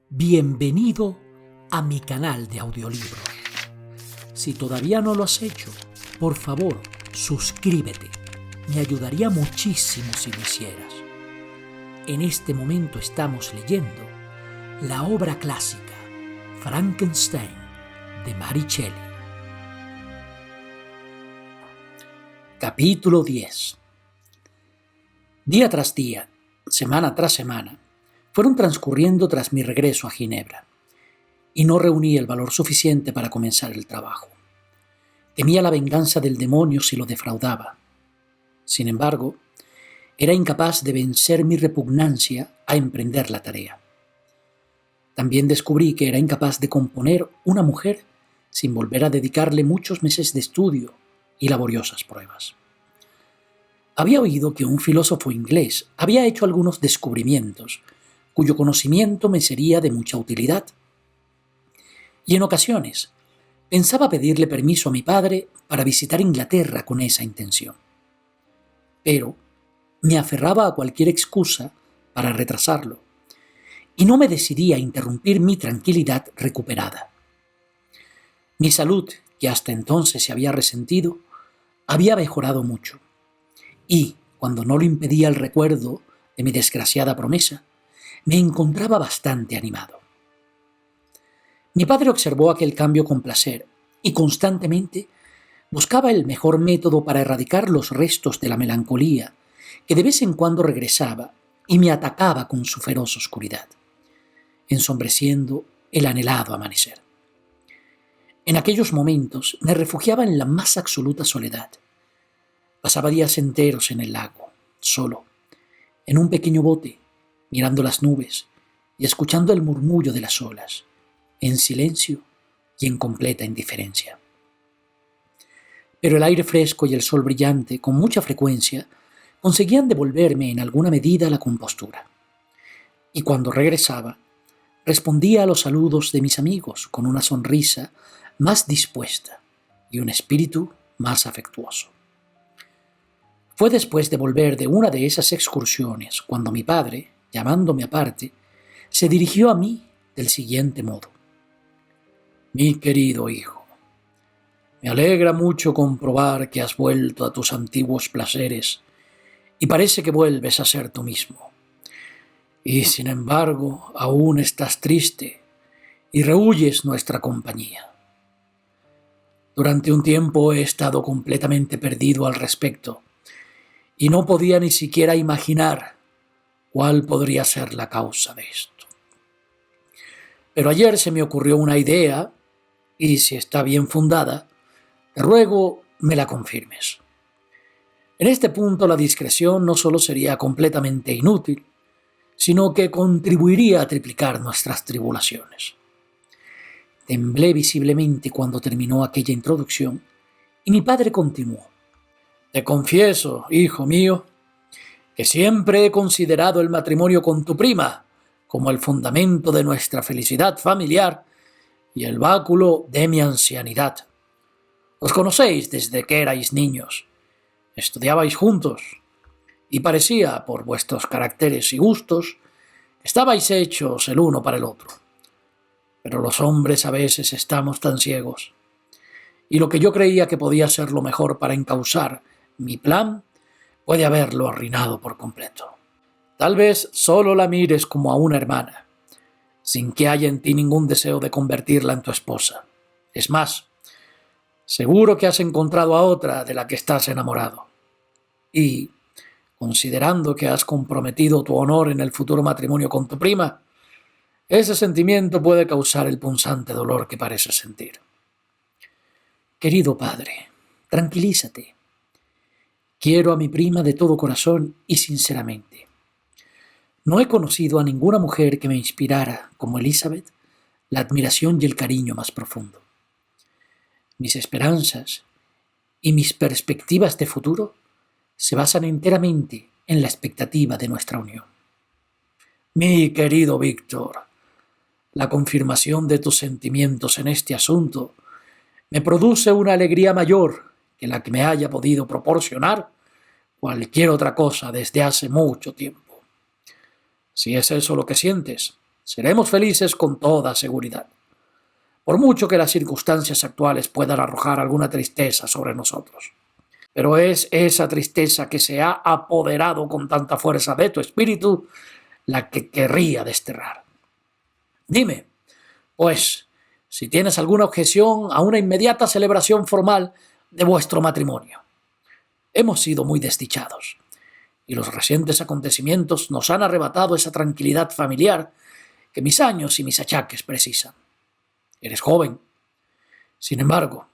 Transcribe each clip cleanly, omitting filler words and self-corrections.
Bienvenido a mi canal de audiolibros. Si todavía no lo has hecho, por favor, suscríbete. Me ayudaría muchísimo si lo hicieras. En este momento estamos leyendo la obra clásica Frankenstein de Mary Shelley. Capítulo 10. Día tras día, semana tras semana, fueron transcurriendo tras mi regreso a Ginebra, y no reuní el valor suficiente para comenzar el trabajo. Temía la venganza del demonio si lo defraudaba. Sin embargo, era incapaz de vencer mi repugnancia a emprender la tarea. También descubrí que era incapaz de componer una mujer sin volver a dedicarle muchos meses de estudio y laboriosas pruebas. Había oído que un filósofo inglés había hecho algunos descubrimientos cuyo conocimiento me sería de mucha utilidad. Y en ocasiones pensaba pedirle permiso a mi padre para visitar Inglaterra con esa intención. Pero me aferraba a cualquier excusa para retrasarlo, y no me decidía a interrumpir mi tranquilidad recuperada. Mi salud, que hasta entonces se había resentido, había mejorado mucho, y, cuando no lo impedía el recuerdo de mi desgraciada promesa, me encontraba bastante animado. Mi padre observó aquel cambio con placer y constantemente buscaba el mejor método para erradicar los restos de la melancolía que de vez en cuando regresaba y me atacaba con su feroz oscuridad, ensombreciendo el anhelado amanecer. En aquellos momentos me refugiaba en la más absoluta soledad. Pasaba días enteros en el lago, solo, en un pequeño bote, mirando las nubes y escuchando el murmullo de las olas, en silencio y en completa indiferencia. Pero el aire fresco y el sol brillante, con mucha frecuencia, conseguían devolverme en alguna medida la compostura. Y cuando regresaba, respondía a los saludos de mis amigos con una sonrisa más dispuesta y un espíritu más afectuoso. Fue después de volver de una de esas excursiones cuando mi padre, llamándome aparte, se dirigió a mí del siguiente modo. Mi querido hijo, me alegra mucho comprobar que has vuelto a tus antiguos placeres y parece que vuelves a ser tú mismo. Y sin embargo, aún estás triste y rehuyes nuestra compañía. Durante un tiempo he estado completamente perdido al respecto y no podía ni siquiera imaginar cuál podría ser la causa de esto. Pero ayer se me ocurrió una idea, y si está bien fundada, te ruego me la confirmes. En este punto la discreción no solo sería completamente inútil, sino que contribuiría a triplicar nuestras tribulaciones. Temblé visiblemente cuando terminó aquella introducción, y mi padre continuó. Te confieso, hijo mío, que siempre he considerado el matrimonio con tu prima como el fundamento de nuestra felicidad familiar y el báculo de mi ancianidad. Os conocéis desde que erais niños, estudiabais juntos, y parecía, por vuestros caracteres y gustos, que estabais hechos el uno para el otro. Pero los hombres a veces estamos tan ciegos, y lo que yo creía que podía ser lo mejor para encauzar mi plan puede haberlo arruinado por completo. Tal vez solo la mires como a una hermana, sin que haya en ti ningún deseo de convertirla en tu esposa. Es más, seguro que has encontrado a otra de la que estás enamorado. Y, considerando que has comprometido tu honor en el futuro matrimonio con tu prima, ese sentimiento puede causar el punzante dolor que pareces sentir. Querido padre, tranquilízate. Quiero a mi prima de todo corazón y sinceramente. No he conocido a ninguna mujer que me inspirara, como Elizabeth, la admiración y el cariño más profundo. Mis esperanzas y mis perspectivas de futuro se basan enteramente en la expectativa de nuestra unión. Mi querido Víctor, la confirmación de tus sentimientos en este asunto me produce una alegría mayor que la que me haya podido proporcionar cualquier otra cosa desde hace mucho tiempo. Si es eso lo que sientes, Seremos felices con toda seguridad, por mucho que las circunstancias actuales puedan arrojar alguna tristeza sobre nosotros. Pero es esa tristeza que se ha apoderado con tanta fuerza de tu espíritu la que querría desterrar. Dime, pues, si tienes alguna objeción a una inmediata celebración formal de vuestro matrimonio. Hemos sido muy desdichados, y los recientes acontecimientos nos han arrebatado esa tranquilidad familiar que mis años y mis achaques precisan. Eres joven. Sin embargo,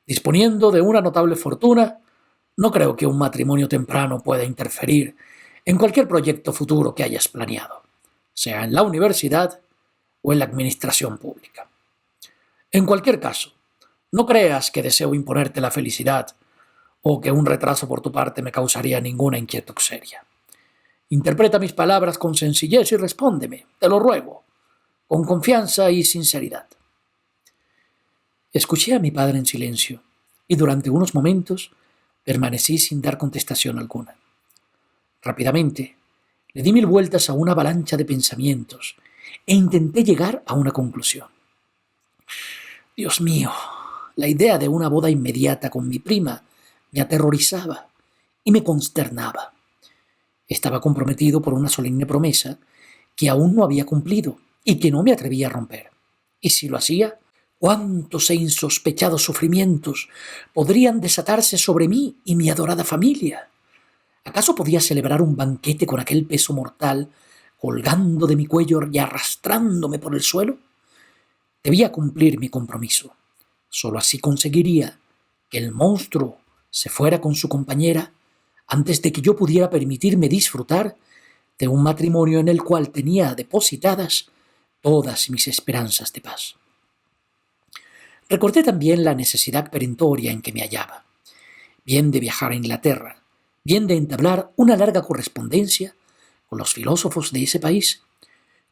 disponiendo de una notable fortuna, no creo que un matrimonio temprano pueda interferir en cualquier proyecto futuro que hayas planeado, sea en la universidad o en la administración pública. En cualquier caso, no creas que deseo imponerte la felicidad o que un retraso por tu parte me causaría ninguna inquietud seria. Interpreta mis palabras con sencillez y respóndeme, te lo ruego, con confianza y sinceridad. Escuché a mi padre en silencio y durante unos momentos permanecí sin dar contestación alguna. Rápidamente le di 1000 vueltas a una avalancha de pensamientos e intenté llegar a una conclusión. Dios mío, la idea de una boda inmediata con mi prima me aterrorizaba y me consternaba. Estaba comprometido por una solemne promesa que aún no había cumplido y que no me atrevía a romper. Y si lo hacía, ¿cuántos e insospechados sufrimientos podrían desatarse sobre mí y mi adorada familia? ¿Acaso podía celebrar un banquete con aquel peso mortal colgando de mi cuello y arrastrándome por el suelo? Debía cumplir mi compromiso. Solo así conseguiría que el monstruo se fuera con su compañera antes de que yo pudiera permitirme disfrutar de un matrimonio en el cual tenía depositadas todas mis esperanzas de paz. Recordé también la necesidad perentoria en que me hallaba, bien de viajar a Inglaterra, bien de entablar una larga correspondencia con los filósofos de ese país,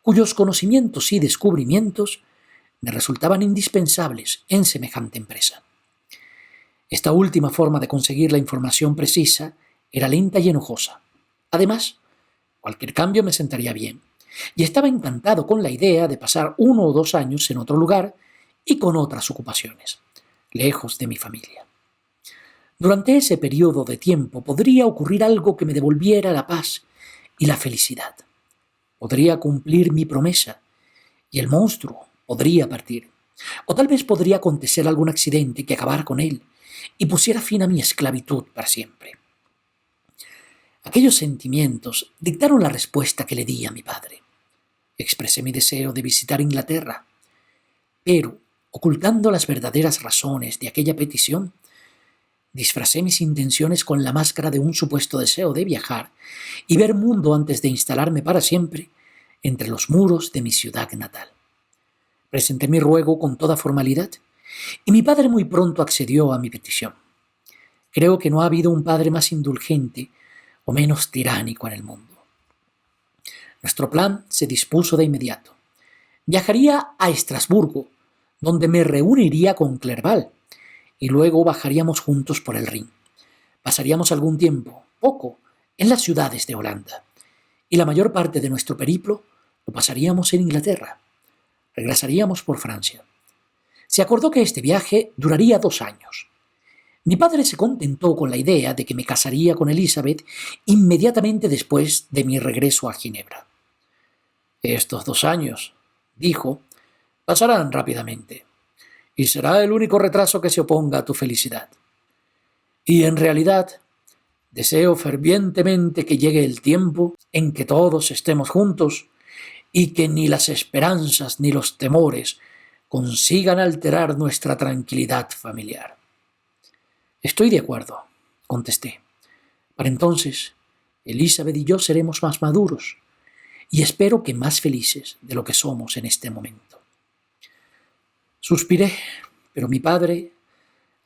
cuyos conocimientos y descubrimientos me resultaban indispensables en semejante empresa. Esta última forma de conseguir la información precisa era lenta y enojosa. Además, cualquier cambio me sentaría bien, y estaba encantado con la idea de pasar 1 o 2 años en otro lugar y con otras ocupaciones, lejos de mi familia. Durante ese periodo de tiempo podría ocurrir algo que me devolviera la paz y la felicidad. Podría cumplir mi promesa y el monstruo podría partir. O tal vez podría acontecer algún accidente que acabara con él y pusiera fin a mi esclavitud para siempre. Aquellos sentimientos dictaron la respuesta que le di a mi padre. Expresé mi deseo de visitar Inglaterra, pero, ocultando las verdaderas razones de aquella petición, disfracé mis intenciones con la máscara de un supuesto deseo de viajar y ver mundo antes de instalarme para siempre entre los muros de mi ciudad natal. Presenté mi ruego con toda formalidad y mi padre muy pronto accedió a mi petición. Creo que no ha habido un padre más indulgente o menos tiránico en el mundo. Nuestro plan se dispuso de inmediato. Viajaría a Estrasburgo, donde me reuniría con Clerval, y luego bajaríamos juntos por el Rin. Pasaríamos algún tiempo, poco, en las ciudades de Holanda, y la mayor parte de nuestro periplo lo pasaríamos en Inglaterra. Regresaríamos por Francia. Se acordó que este viaje duraría 2 años. Mi padre se contentó con la idea de que me casaría con Elizabeth inmediatamente después de mi regreso a Ginebra. Estos 2 años, dijo, pasarán rápidamente, y será el único retraso que se oponga a tu felicidad. Y en realidad, deseo fervientemente que llegue el tiempo en que todos estemos juntos y que ni las esperanzas ni los temores consigan alterar nuestra tranquilidad familiar. Estoy de acuerdo, contesté. Para entonces, Elizabeth y yo seremos más maduros y espero que más felices de lo que somos en este momento. Suspiré, pero mi padre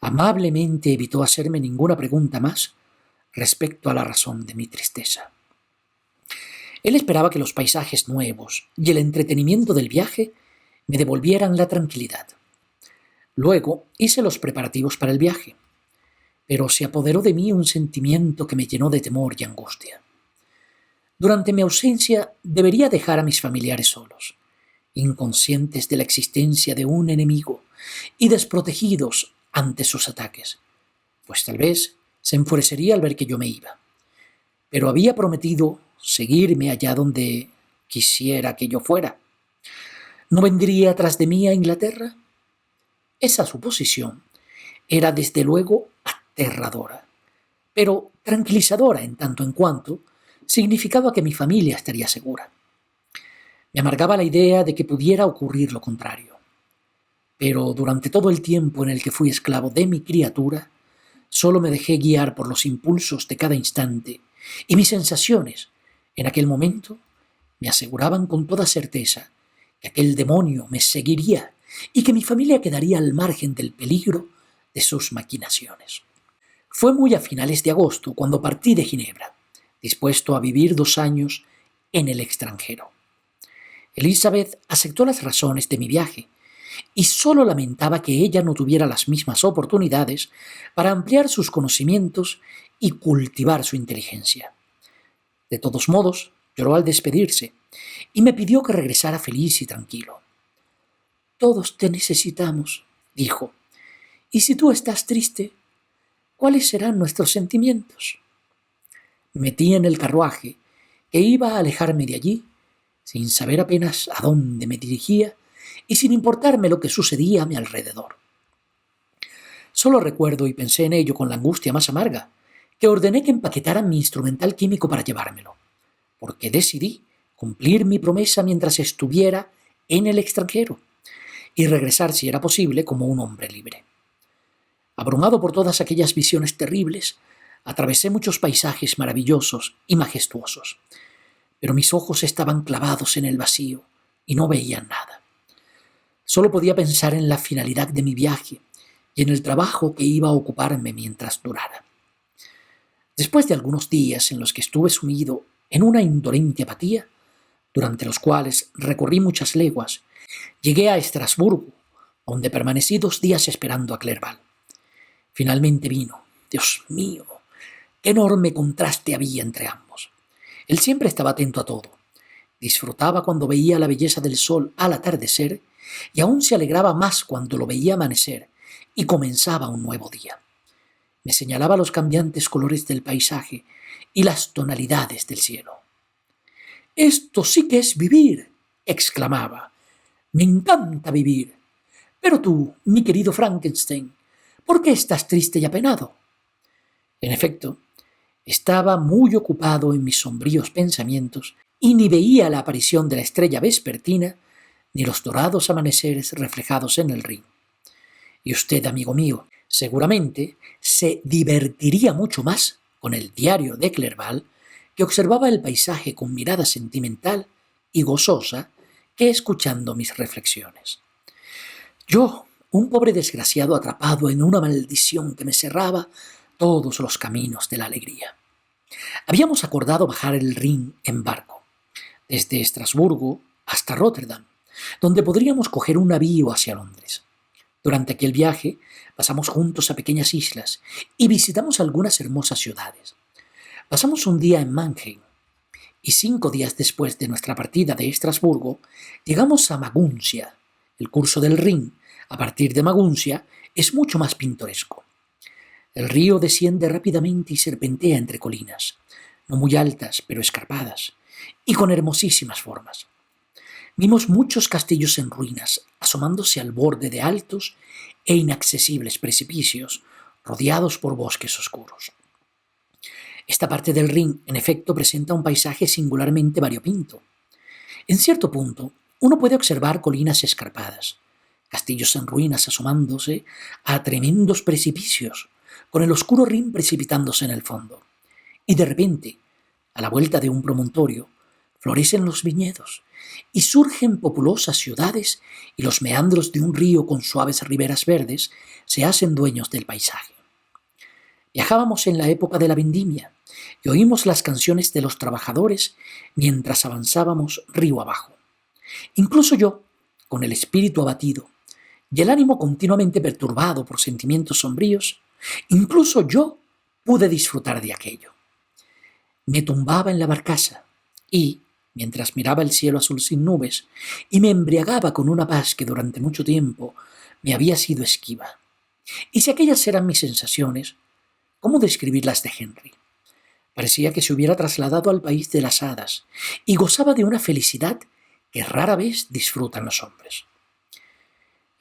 amablemente evitó hacerme ninguna pregunta más respecto a la razón de mi tristeza. Él esperaba que los paisajes nuevos y el entretenimiento del viaje me devolvieran la tranquilidad. Luego hice los preparativos para el viaje, pero se apoderó de mí un sentimiento que me llenó de temor y angustia. Durante mi ausencia debería dejar a mis familiares solos, inconscientes de la existencia de un enemigo y desprotegidos ante sus ataques, pues tal vez se enfurecería al ver que yo me iba. Pero había prometido seguirme allá donde quisiera que yo fuera. ¿No vendría tras de mí a Inglaterra? Esa suposición era desde luego aterradora, pero tranquilizadora en tanto en cuanto significaba que mi familia estaría segura. Me amargaba la idea de que pudiera ocurrir lo contrario. Pero durante todo el tiempo en el que fui esclavo de mi criatura, solo me dejé guiar por los impulsos de cada instante y mis sensaciones, en aquel momento, me aseguraban con toda certeza que aquel demonio me seguiría y que mi familia quedaría al margen del peligro de sus maquinaciones. Fue muy a finales de agosto cuando partí de Ginebra, dispuesto a vivir 2 años en el extranjero. Elizabeth aceptó las razones de mi viaje y solo lamentaba que ella no tuviera las mismas oportunidades para ampliar sus conocimientos y cultivar su inteligencia. De todos modos, lloró al despedirse y me pidió que regresara feliz y tranquilo. «Todos te necesitamos», dijo, «y si tú estás triste, ¿cuáles serán nuestros sentimientos?». Me metí en el carruaje que iba a alejarme de allí, sin saber apenas a dónde me dirigía y sin importarme lo que sucedía a mi alrededor. Solo recuerdo, y pensé en ello con la angustia más amarga, que ordené que empaquetaran mi instrumental químico para llevármelo, porque decidí cumplir mi promesa mientras estuviera en el extranjero y regresar, si era posible, como un hombre libre. Abrumado por todas aquellas visiones terribles, atravesé muchos paisajes maravillosos y majestuosos, pero mis ojos estaban clavados en el vacío y no veían nada. Solo podía pensar en la finalidad de mi viaje y en el trabajo que iba a ocuparme mientras durara. Después de algunos días en los que estuve sumido en una indolente apatía, durante los cuales recorrí muchas leguas, llegué a Estrasburgo, donde permanecí 2 días esperando a Clerval. Finalmente vino. Dios mío, qué enorme contraste había entre ambos. Él siempre estaba atento a todo. Disfrutaba cuando veía la belleza del sol al atardecer y aún se alegraba más cuando lo veía amanecer y comenzaba un nuevo día. Me señalaba los cambiantes colores del paisaje y las tonalidades del cielo. «Esto sí que es vivir», exclamaba. «Me encanta vivir. Pero tú, mi querido Frankenstein, ¿por qué estás triste y apenado?». En efecto, estaba muy ocupado en mis sombríos pensamientos y ni veía la aparición de la estrella vespertina ni los dorados amaneceres reflejados en el Rin. Y usted, amigo mío, seguramente se divertiría mucho más con el diario de Clerval, que observaba el paisaje con mirada sentimental y gozosa, que escuchando mis reflexiones. Yo, un pobre desgraciado atrapado en una maldición que me cerraba todos los caminos de la alegría. Habíamos acordado bajar el Rin en barco, desde Estrasburgo hasta Rotterdam, donde podríamos coger un navío hacia Londres. Durante aquel viaje pasamos juntos a pequeñas islas y visitamos algunas hermosas ciudades. Pasamos un día en Mannheim y 5 días después de nuestra partida de Estrasburgo llegamos a Maguncia. El curso del Rin, a partir de Maguncia, es mucho más pintoresco. El río desciende rápidamente y serpentea entre colinas, no muy altas pero escarpadas, y con hermosísimas formas. Vimos muchos castillos en ruinas, asomándose al borde de altos e inaccesibles precipicios, rodeados por bosques oscuros. Esta parte del Rin, en efecto, presenta un paisaje singularmente variopinto. En cierto punto, uno puede observar colinas escarpadas, castillos en ruinas asomándose a tremendos precipicios, con el oscuro Rin precipitándose en el fondo. Y de repente, a la vuelta de un promontorio, florecen los viñedos y surgen populosas ciudades y los meandros de un río con suaves riberas verdes se hacen dueños del paisaje. Viajábamos en la época de la vendimia y oímos las canciones de los trabajadores mientras avanzábamos río abajo. Incluso yo, con el espíritu abatido y el ánimo continuamente perturbado por sentimientos sombríos, incluso yo pude disfrutar de aquello. Me tumbaba en la barcaza y, mientras miraba el cielo azul sin nubes y me embriagaba con una paz que durante mucho tiempo me había sido esquiva. Y si aquellas eran mis sensaciones, ¿cómo describir las de Henry? Parecía que se hubiera trasladado al país de las hadas y gozaba de una felicidad que rara vez disfrutan los hombres.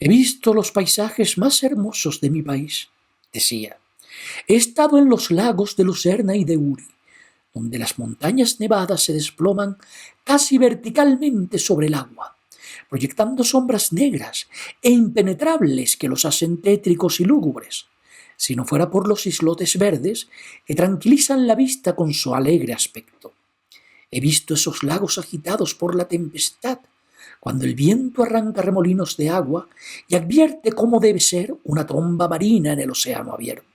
«He visto los paisajes más hermosos de mi país», decía. «He estado en los lagos de Lucerna y de Uri, donde las montañas nevadas se desploman casi verticalmente sobre el agua, proyectando sombras negras e impenetrables que los hacen tétricos y lúgubres, si no fuera por los islotes verdes que tranquilizan la vista con su alegre aspecto. He visto esos lagos agitados por la tempestad, cuando el viento arranca remolinos de agua y advierte cómo debe ser una tromba marina en el océano abierto.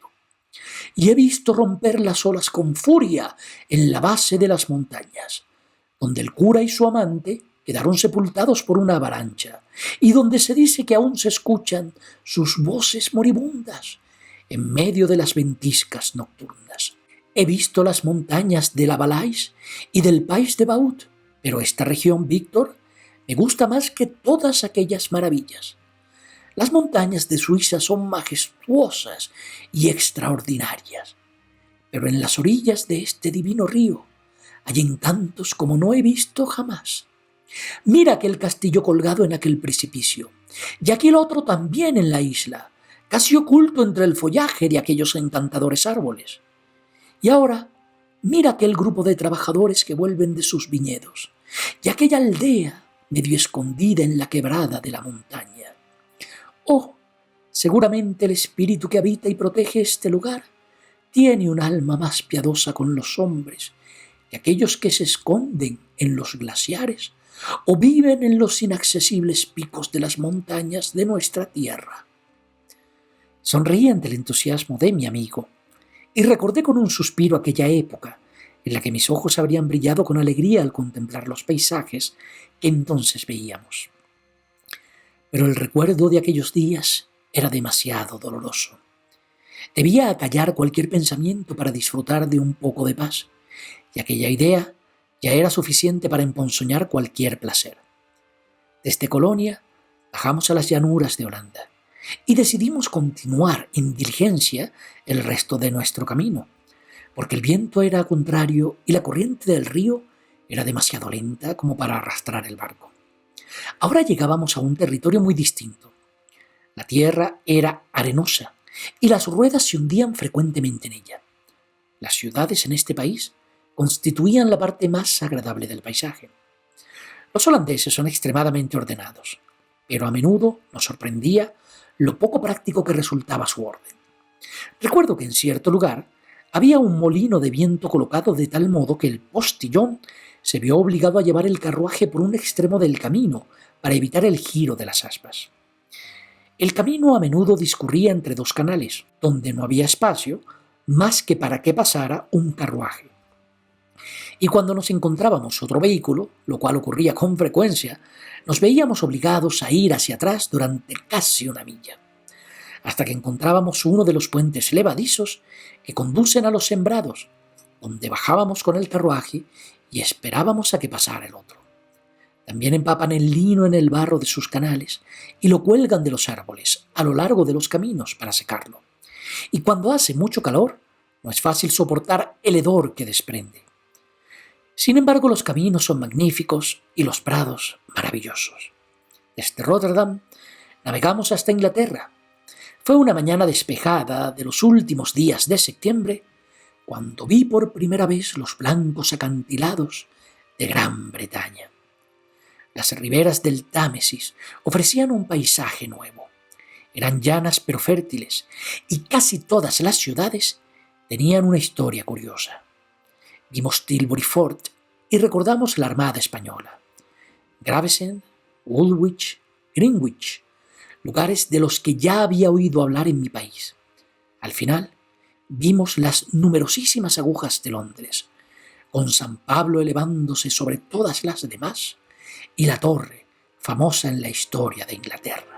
Y he visto romper las olas con furia en la base de las montañas, donde el cura y su amante quedaron sepultados por una avalancha, y donde se dice que aún se escuchan sus voces moribundas en medio de las ventiscas nocturnas. He visto las montañas de la Valais y del Pays de Vaud, pero esta región, Víctor, me gusta más que todas aquellas maravillas. Las montañas de Suiza son majestuosas y extraordinarias, pero en las orillas de este divino río hay encantos como no he visto jamás. Mira aquel castillo colgado en aquel precipicio, y aquel otro también en la isla, casi oculto entre el follaje de aquellos encantadores árboles. Y ahora, mira aquel grupo de trabajadores que vuelven de sus viñedos, y aquella aldea medio escondida en la quebrada de la montaña. Oh, seguramente el espíritu que habita y protege este lugar tiene un alma más piadosa con los hombres que aquellos que se esconden en los glaciares o viven en los inaccesibles picos de las montañas de nuestra tierra». Sonreí ante el entusiasmo de mi amigo y recordé con un suspiro aquella época en la que mis ojos habrían brillado con alegría al contemplar los paisajes que entonces veíamos. Pero el recuerdo de aquellos días era demasiado doloroso. Debía acallar cualquier pensamiento para disfrutar de un poco de paz, y aquella idea ya era suficiente para emponzoñar cualquier placer. Desde Colonia bajamos a las llanuras de Holanda y decidimos continuar en diligencia el resto de nuestro camino, porque el viento era contrario y la corriente del río era demasiado lenta como para arrastrar el barco. Ahora llegábamos a un territorio muy distinto. La tierra era arenosa y las ruedas se hundían frecuentemente en ella. Las ciudades en este país constituían la parte más agradable del paisaje. Los holandeses son extremadamente ordenados, pero a menudo nos sorprendía lo poco práctico que resultaba su orden. Recuerdo que en cierto lugar había un molino de viento colocado de tal modo que el postillón se vio obligado a llevar el carruaje por un extremo del camino para evitar el giro de las aspas. El camino a menudo discurría entre dos canales, donde no había espacio más que para que pasara un carruaje. Y cuando nos encontrábamos otro vehículo, lo cual ocurría con frecuencia, nos veíamos obligados a ir hacia atrás durante casi una milla, hasta que encontrábamos uno de los puentes levadizos que conducen a los sembrados, donde bajábamos con el carruaje y esperábamos a que pasara el otro. También empapan el lino en el barro de sus canales y lo cuelgan de los árboles a lo largo de los caminos para secarlo. Y cuando hace mucho calor, no es fácil soportar el hedor que desprende. Sin embargo, los caminos son magníficos y los prados maravillosos. Desde Rotterdam navegamos hasta Inglaterra. Fue una mañana despejada de los últimos días de septiembre cuando vi por primera vez los blancos acantilados de Gran Bretaña. Las riberas del Támesis ofrecían un paisaje nuevo. Eran llanas pero fértiles y casi todas las ciudades tenían una historia curiosa. Vimos Tilbury Fort y recordamos la Armada Española. Gravesend, Woolwich, Greenwich, lugares de los que ya había oído hablar en mi país. Al final, vimos las numerosísimas agujas de Londres, con San Pablo elevándose sobre todas las demás, y la torre, famosa en la historia de Inglaterra.